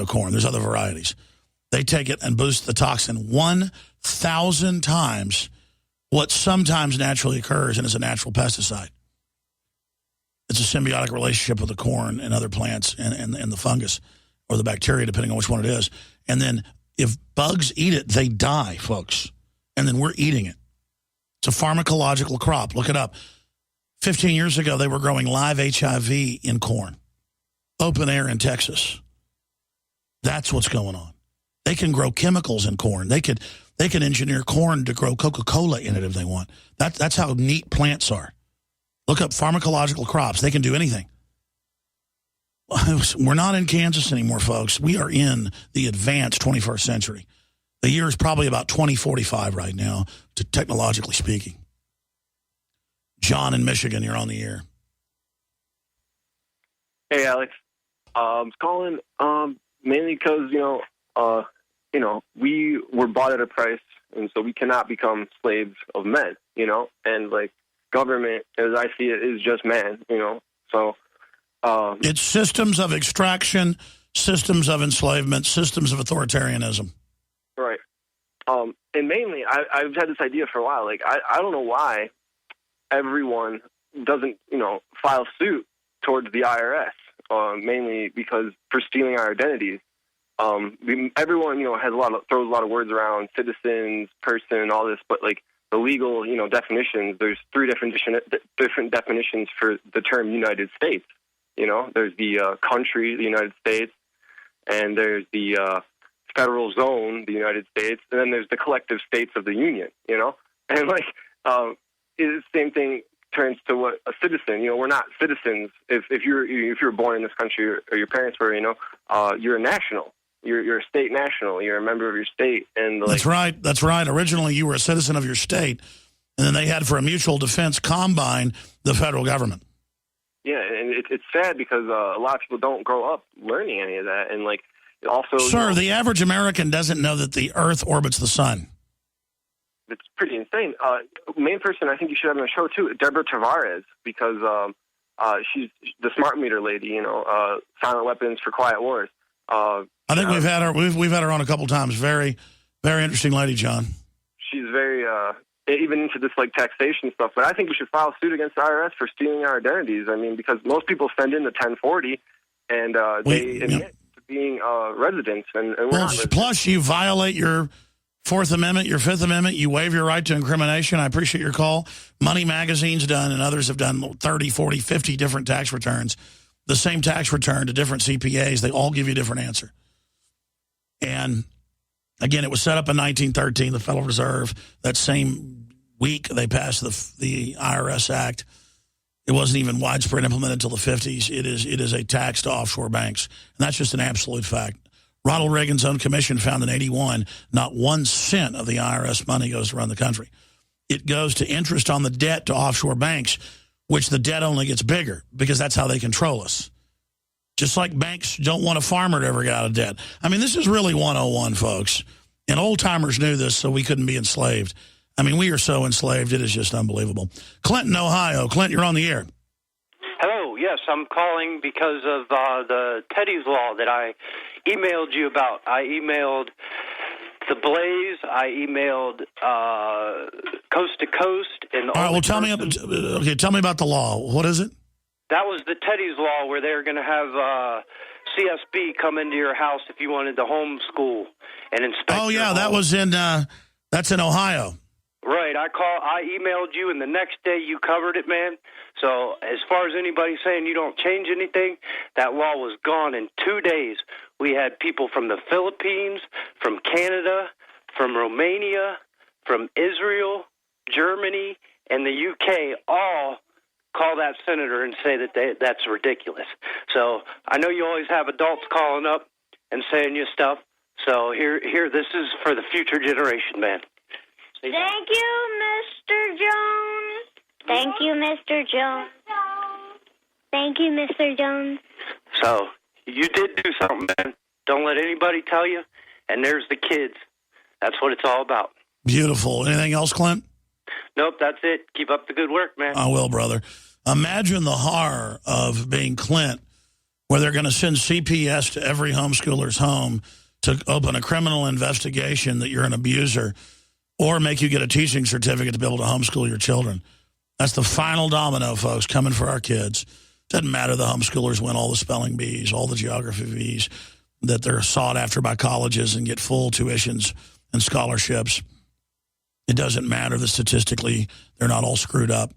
corn. There's other varieties. They take it and boost the toxin 1,000 times what sometimes naturally occurs and is a natural pesticide. It's a symbiotic relationship with the corn and other plants and the fungus or the bacteria, depending on which one it is. And then if bugs eat it, they die, folks. And then we're eating it. It's a pharmacological crop. Look it up. 15 years ago, they were growing live HIV in corn. Open air in Texas. That's what's going on. They can grow chemicals in corn. They can engineer corn to grow Coca-Cola in it if they want. That's how neat plants are. Look up pharmacological crops. They can do anything. We're not in Kansas anymore, folks. We are in the advanced 21st century. The year is probably about 2045 right now, technologically speaking. John in Michigan, you're on the air. Hey, Alex. I was calling mainly because, we were bought at a price, and so we cannot become slaves of men, and, government, as I see it, is just man, so... it's systems of extraction, systems of enslavement, systems of authoritarianism. Right. And mainly, I've had this idea for a while. I don't know why everyone doesn't, file suit towards the IRS, mainly because for stealing our identities. Everyone, throws a lot of words around, citizens, person, all this, but, the legal, definitions, there's three different definitions for the term United States. There's the country, the United States, and there's the federal zone, the United States, and then there's the collective states of the Union, And, the same thing turns to what a citizen, we're not citizens. If you're born in this country or your parents were, you're a national. You're a state national. You're a member of your state. And That's right. That's right. Originally, you were a citizen of your state, and then they had for a mutual defense combine the federal government. Yeah, and it's sad because a lot of people don't grow up learning any of that. And, also... Sir, the average American doesn't know that the Earth orbits the sun. It's pretty insane. Main person I think you should have on the show, too, Deborah Tavares, because she's the smart meter lady, silent weapons for quiet wars. I think we've had her on a couple times. Very, very interesting lady, John. She's very even into this taxation stuff. But I think we should file suit against the IRS for stealing our identities. I mean, because most people send in the 1040 and they admit to being residents, and we're not residents. Plus, you violate your Fourth Amendment, your Fifth Amendment. You waive your right to incrimination. I appreciate your call. Money Magazine's done, and others have done 30, 40, 50 different tax returns. The same tax return to different CPAs. They all give you a different answer. And, again, it was set up in 1913, the Federal Reserve. That same week, they passed the IRS Act. It wasn't even widespread implemented until the 50s. It is a tax to offshore banks. And that's just an absolute fact. Ronald Reagan's own commission found in 81, not 1 cent of the IRS money goes to run the country. It goes to interest on the debt to offshore banks, which the debt only gets bigger because that's how they control us. Just like banks don't want a farmer to ever get out of debt. I mean, this is really 101, folks. And old-timers knew this, so we couldn't be enslaved. I mean, we are so enslaved, it is just unbelievable. Clinton, Ohio. Clint, you're on the air. Hello, yes, I'm calling because of the Teddy's Law that I emailed you about. I emailed The Blaze, I emailed Coast to Coast. And all right, well, tell me about the law. What is it? That was the Teddy's Law where they were going to have CSB come into your house if you wanted to homeschool and inspect. Oh, yeah, that was that's in Ohio. Right, I emailed you, and the next day you covered it, man. So as far as anybody saying you don't change anything, that law was gone in 2 days. We had people from the Philippines, from Canada, from Romania, from Israel, Germany, and the UK all call that senator and say that that's ridiculous. So I know you always have adults calling up and saying you stuff. So here, this is for the future generation, man. Thank you, Mr. Jones. Thank you, Mr. Jones. Thank you, Mr. Jones. So you did do something, man. Don't let anybody tell you. And there's the kids. That's what it's all about. Beautiful. Anything else, Clint? Nope, that's it. Keep up the good work, man. I will, brother. Imagine the horror of being Clint where they're going to send CPS to every homeschooler's home to open a criminal investigation that you're an abuser or make you get a teaching certificate to be able to homeschool your children. That's the final domino, folks, coming for our kids. Doesn't matter the homeschoolers win all the spelling bees, all the geography bees, that they're sought after by colleges and get full tuitions and scholarships. It doesn't matter that statistically they're not all screwed up.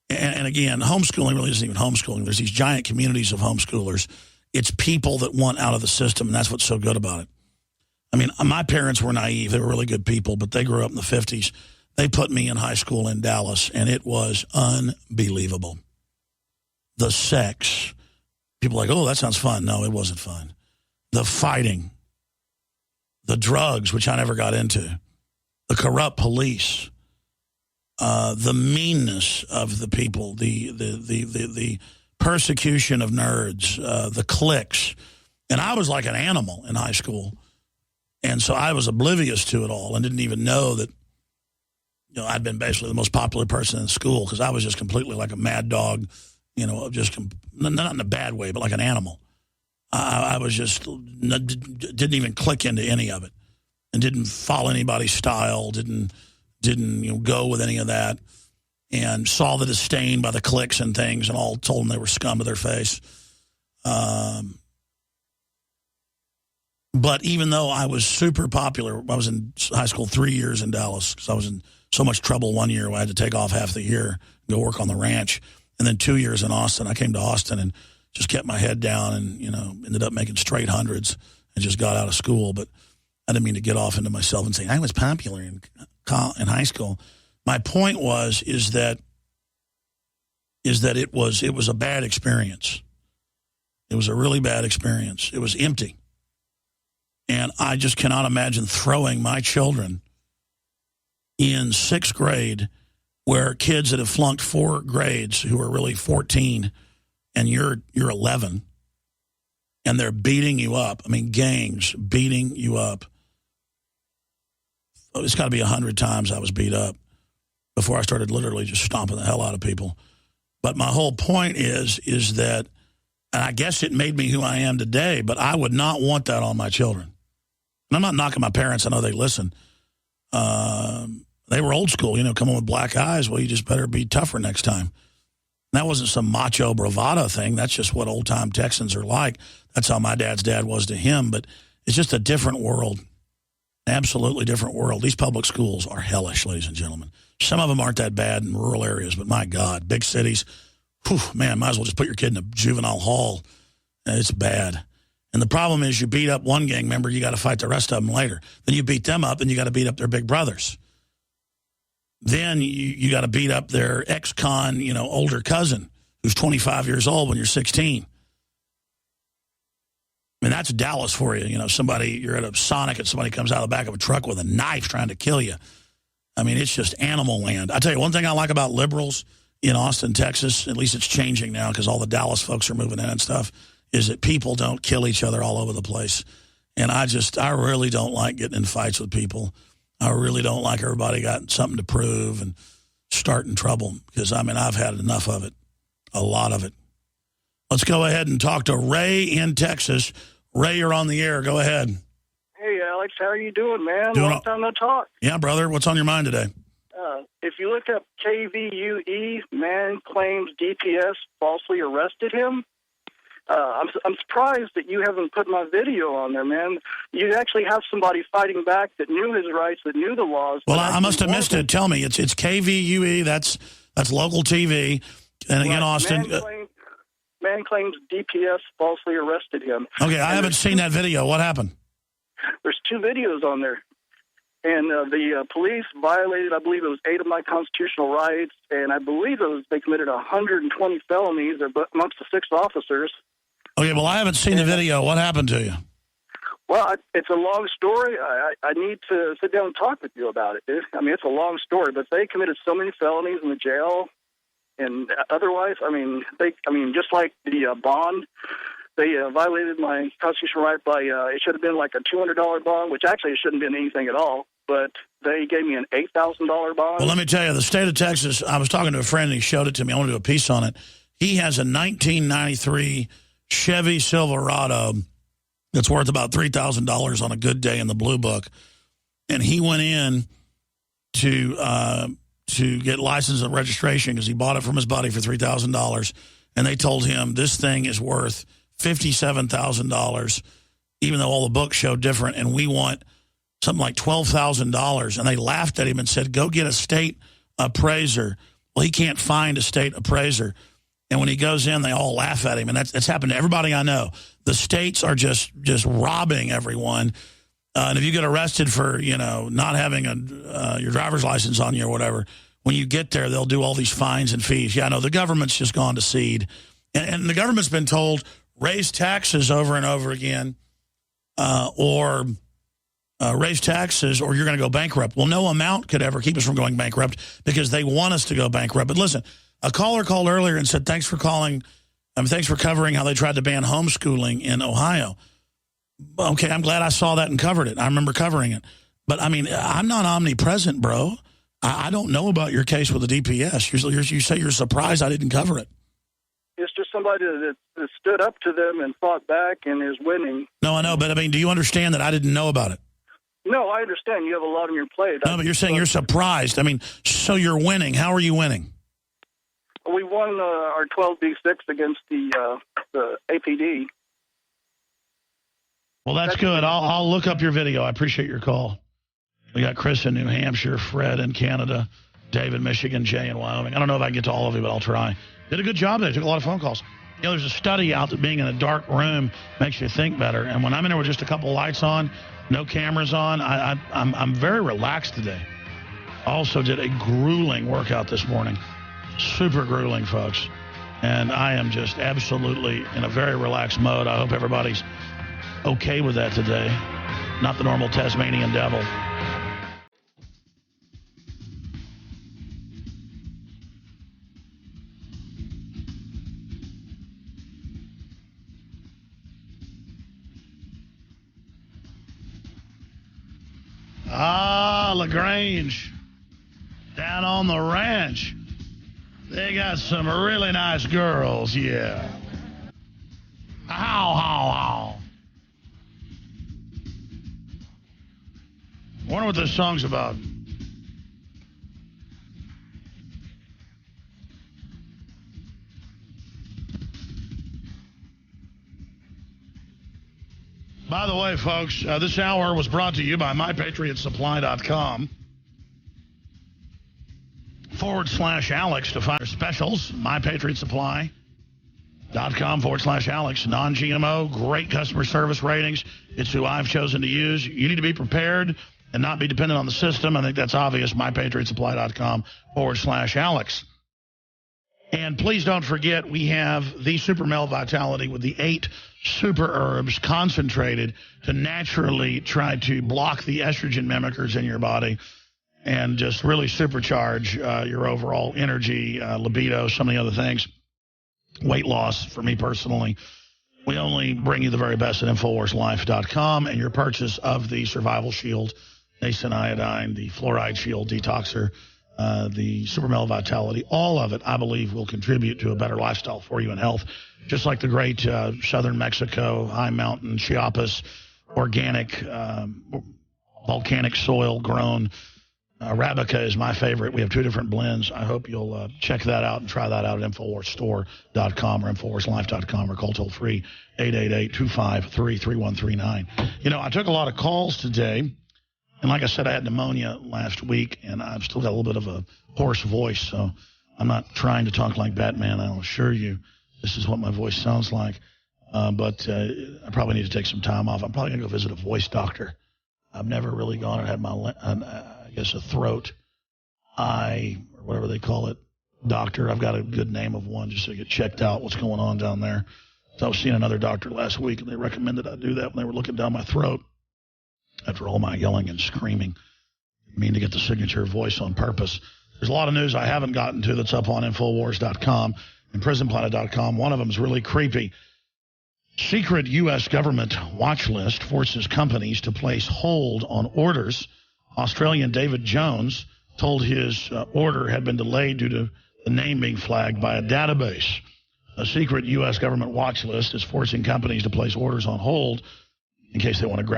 And again, homeschooling really isn't even homeschooling. There's these giant communities of homeschoolers. It's people that want out of the system, and that's what's so good about it. I mean, my parents were naive. They were really good people, but they grew up in the 50s. They put me in high school in Dallas, and it was unbelievable. The sex. People are like, oh, that sounds fun. No, it wasn't fun. The fighting. The drugs, which I never got into. The corrupt police. The meanness of the people, the persecution of nerds, the cliques. And I was like an animal in high school. And so I was oblivious to it all and didn't even know that, I'd been basically the most popular person in school because I was just completely like a mad dog, just not in a bad way, but like an animal. I was just, didn't even click into any of it and didn't follow anybody's style, didn't go with any of that, and saw the disdain by the cliques and things and all told them they were scum to their face. But even though I was super popular, I was in high school 3 years in Dallas because I was in so much trouble one year where I had to take off half the year, go work on the ranch, and then 2 years in Austin. I came to Austin and just kept my head down and, ended up making straight hundreds and just got out of school. But I didn't mean to get off into myself and say, I was popular in high school. My point is that it was a bad experience. It was a really bad experience. It was empty. And I just cannot imagine throwing my children in 6th grade where kids that have flunked 4 grades who are really 14 and you're 11 and they're beating you up. I mean, gangs beating you up. It's got to be 100 times I was beat up before I started literally just stomping the hell out of people. But my whole point is that, and I guess it made me who I am today, but I would not want that on my children. And I'm not knocking my parents. I know they listen. They were old school, coming with black eyes. Well, you just better be tougher next time. And that wasn't some macho bravado thing. That's just what old-time Texans are like. That's how my dad's dad was to him. But it's just a different world. Absolutely different world. These public schools are hellish, ladies and gentlemen. Some of them aren't that bad in rural areas, but my God, big cities, man, might as well just put your kid in a juvenile hall. It's bad. And the problem is you beat up one gang member, you got to fight the rest of them later. Then you beat them up, and you got to beat up their big brothers. Then you got to beat up their ex-con, older cousin who's 25 years old when you're 16. I mean, that's Dallas for you. You're at a Sonic and somebody comes out of the back of a truck with a knife trying to kill you. I mean, it's just animal land. I tell you, one thing I like about liberals in Austin, Texas, at least it's changing now because all the Dallas folks are moving in and stuff, is that people don't kill each other all over the place. And I really don't like getting in fights with people. I really don't like everybody got something to prove and starting trouble because, I've had enough of it, a lot of it. Let's go ahead and talk to Ray in Texas. Ray, you're on the air. Go ahead. Hey, Alex, how are you doing, man? Doing Long time no talk. Yeah, brother. What's on your mind today? If you look up KVUE, man claims DPS falsely arrested him. I'm surprised that you haven't put my video on there, man. You actually have somebody fighting back that knew his rights, that knew the laws. Well, I must have missed it. Tell me, it's KVUE. That's local TV, and again, Austin. Man claims DPS falsely arrested him. Okay, I haven't seen that video. What happened? There's 2 videos on there. And the police violated, I believe it was 8 of my constitutional rights, and I believe they committed 120 felonies amongst the 6 officers. Okay, well, I haven't seen the video. What happened to you? Well, it's a long story. I need to sit down and talk with you about it, dude. It's a long story, but they committed so many felonies in the jail, and otherwise, just like the bond, they violated my constitutional right by, it should have been like a $200 bond, which actually it shouldn't have been anything at all, but they gave me an $8,000 bond. Well, let me tell you, the state of Texas, I was talking to a friend and he showed it to me. I want to do a piece on it. He has a 1993 Chevy Silverado that's worth about $3,000 on a good day in the Blue Book. And he went in to get license and registration because he bought it from his buddy for $3,000. And they told him this thing is worth $57,000, even though all the books show different. And we want something like $12,000. And they laughed at him and said, go get a state appraiser. Well, he can't find a state appraiser. And when he goes in, they all laugh at him. And that's happened to everybody I know. The states are just robbing everyone. And if you get arrested for, not having your driver's license on you or whatever, when you get there, they'll do all these fines and fees. Yeah, I know the government's just gone to seed. And the government's been told, raise taxes over and over again, or raise taxes or you're going to go bankrupt. Well, no amount could ever keep us from going bankrupt because they want us to go bankrupt. But listen, a caller called earlier and said, thanks for calling. Thanks for covering how they tried to ban homeschooling in Ohio. Okay, I'm glad I saw that and covered it. I remember covering it. But, I mean, I'm not omnipresent, bro. I don't know about your case with the DPS. You say you're surprised I didn't cover it. It's just somebody that stood up to them and fought back and is winning. No, I know. But, I mean, do you understand that I didn't know about it? No, I understand. You have a lot on your plate. No, but you're saying you're surprised. I mean, so you're winning. How are you winning? We won our 12B6 against the APD. Well, that's good. I'll look up your video. I appreciate your call. We got Chris in New Hampshire, Fred in Canada, Dave in Michigan, Jay in Wyoming. I don't know if I can get to all of you, but I'll try. Did a good job there. Took a lot of phone calls. There's a study out that being in a dark room makes you think better. And when I'm in there with just a couple lights on, no cameras on, I'm very relaxed today. Also did a grueling workout this morning. Super grueling, folks. And I am just absolutely in a very relaxed mode. I hope everybody's okay with that today. Not the normal Tasmanian devil. Ah, LaGrange. Down on the ranch. They got some really nice girls, yeah. How, how. I wonder what this song's about. By the way, folks, this hour was brought to you by MyPatriotSupply.com /Alex to find our specials. MyPatriotSupply.com /Alex. Non-GMO, great customer service ratings. It's who I've chosen to use. You need to be prepared and not be dependent on the system. I think that's obvious. MyPatriotSupply.com /Alex. And please don't forget, we have the Super Male Vitality with the 8 super herbs concentrated to naturally try to block the estrogen mimickers in your body and just really supercharge your overall energy, libido, some of the other things. Weight loss, for me personally. We only bring you the very best at InfoWarsLife.com, and your purchase of the Survival Shield, Nascent Iodine, the Fluoride Shield Detoxer, the Super Male Vitality, all of it, I believe, will contribute to a better lifestyle for you and health. Just like the great southern Mexico, high mountain, Chiapas, organic, volcanic soil grown. Arabica is my favorite. We have 2 different blends. I hope you'll check that out and try that out at InfoWarsStore.com or InfoWarsLife.com or call toll-free 888-253-3139. I took a lot of calls today. And like I said, I had pneumonia last week, and I've still got a little bit of a hoarse voice, so I'm not trying to talk like Batman. I'll assure you this is what my voice sounds like. But I probably need to take some time off. I'm probably going to go visit a voice doctor. I've never really gone and had my, a throat, eye, or whatever they call it, doctor. I've got a good name of one just to get checked out what's going on down there. So I was seeing another doctor last week, and they recommended I do that when they were looking down my throat. After all my yelling and screaming, I mean to get the signature voice on purpose. There's a lot of news I haven't gotten to that's up on Infowars.com and PrisonPlanet.com. One of them is really creepy. Secret U.S. government watch list forces companies to place hold on orders. Australian David Jones told his order had been delayed due to the name being flagged by a database. A secret U.S. government watch list is forcing companies to place orders on hold in case they want to grab